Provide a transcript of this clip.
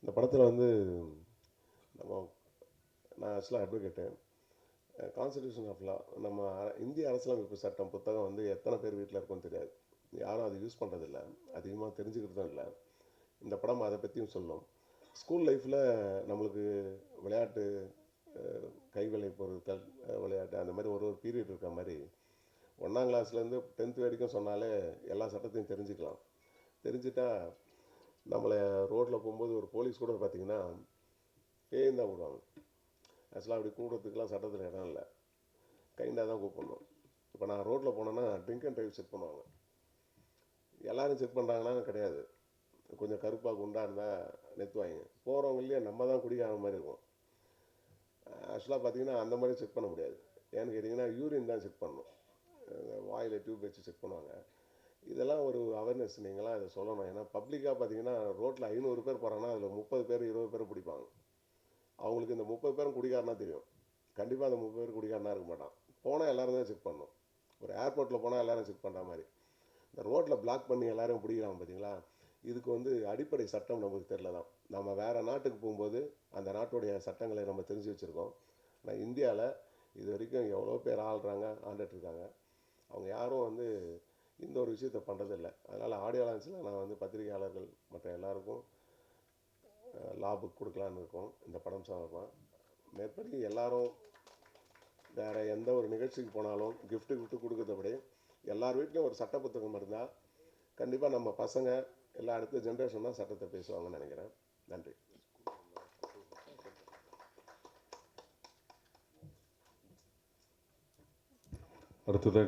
இந்த படத்தில் வந்து நம்ம நான் ஆக்சுவலாக அட்வொகேட்டு. கான்ஸ்டிடியூஷன் ஆஃப் லா நம்ம இந்திய அரசியலமைப்பு சட்டம் புத்தகம் வந்து எத்தனை பேர் வீட்டில் இருக்கும்னு தெரியாது. யாரும் அதை யூஸ் பண்ணுறதில்ல, அதிகமாக தெரிஞ்சுக்கிறதும் இல்லை. இந்த படம் அதை பற்றியும் சொல்லும். ஸ்கூல் லைஃப்பில் நம்மளுக்கு விளையாட்டு, கைவிளை பொருட்கள் விளையாட்டு அந்த மாதிரி ஒரு பீரியட் இருக்க மாதிரி 1ஆம் கிளாஸ்லேருந்து 10th வரைக்கும் சொன்னாலே எல்லா சட்டத்தையும் தெரிஞ்சுக்கலாம். தெரிஞ்சுட்டா நம்மளை ரோட்டில் போகும்போது ஒரு போலீஸ் கூட பார்த்திங்கன்னா பேயும் தான் விடுவாங்க. ஆக்சுவலாக அப்படி கூப்பிட்றதுக்கெலாம் சட்டத்தில் இடம் இல்லை, கைண்டாக தான் கூப்பிடணும். இப்போ நான் ரோட்டில் போனேன்னா ட்ரிங்க் அண்ட் ட்ரைவ் செக் பண்ணுவாங்க. எல்லோரும் செக் பண்ணுறாங்கன்னா கிடையாது. கொஞ்சம் கருப்பாக குண்டாக இருந்தால் நெத்துவாங்க. போகிறவங்களே நம்ம தான் குடிக்காத மாதிரி இருக்கும். ஆக்சுவலாக பார்த்தீங்கன்னா அந்த மாதிரி செக் பண்ண முடியாது. ஏன்னு கேட்டிங்கன்னா யூரின் தான் செக் பண்ணணும். வாயில் டியூப் வச்சு செக் பண்ணுவாங்க. இதெல்லாம் ஒரு அவேர்னஸ் நீங்களாம் இதை சொல்லணும். ஏன்னா பப்ளிக்காக பார்த்தீங்கன்னா ரோட்டில் 500 பேர் போகிறாங்கன்னா அதில் 30 பேர் 20 பேர் பிடிப்பாங்க. அவங்களுக்கு இந்த 30 பேரும் குடிக்காரனா தெரியும். கண்டிப்பாக அந்த 30 பேர் குடிக்காரனா இருக்க மாட்டான். போனால் எல்லோரும் தான் செக் பண்ணணும். ஒரு ஏர்போர்ட்டில் போனால் எல்லோரும் செக் பண்ணுற மாதிரி இந்த ரோட்டில் பிளாக் பண்ணி எல்லோரும் பிடிக்கிறாங்க பார்த்தீங்களா. இதுக்கு வந்து அடிப்படை சட்டம் நமக்கு தெரியல தான். நம்ம வேறு நாட்டுக்கு போகும்போது அந்த நாட்டுடைய சட்டங்களை நம்ம தெரிஞ்சு வச்சுருக்கோம். ஆனால் இந்தியாவில் இது வரைக்கும் எவ்வளோ பேர் ஆண்டுட்ருக்காங்க. அவங்க யாரும் வந்து இந்த ஒரு விஷயத்தை பண்ணுறதில்லை. அதனால் ஆடியோ லான்ச்சில் நான் வந்து பத்திரிகையாளர்கள் மற்ற எல்லாருக்கும் லா புக் கொடுக்கலான்னு இருக்கோம். இந்த படம் சார்பாக மேற்படி எல்லாரும் வேறு எந்த ஒரு நிகழ்ச்சிக்கு போனாலும் கிஃப்ட்டு கொடுக்கறத விட எல்லார் வீட்லேயும் ஒரு சட்ட புத்தகம் இருந்தால் கண்டிப்பாக நம்ம பசங்க எல்லா அடுத்த ஜென்ரேஷன் தான் சட்டத்தை பேசுவாங்கன்னு நினைக்கிறேன். நன்றி. அடுத்ததாக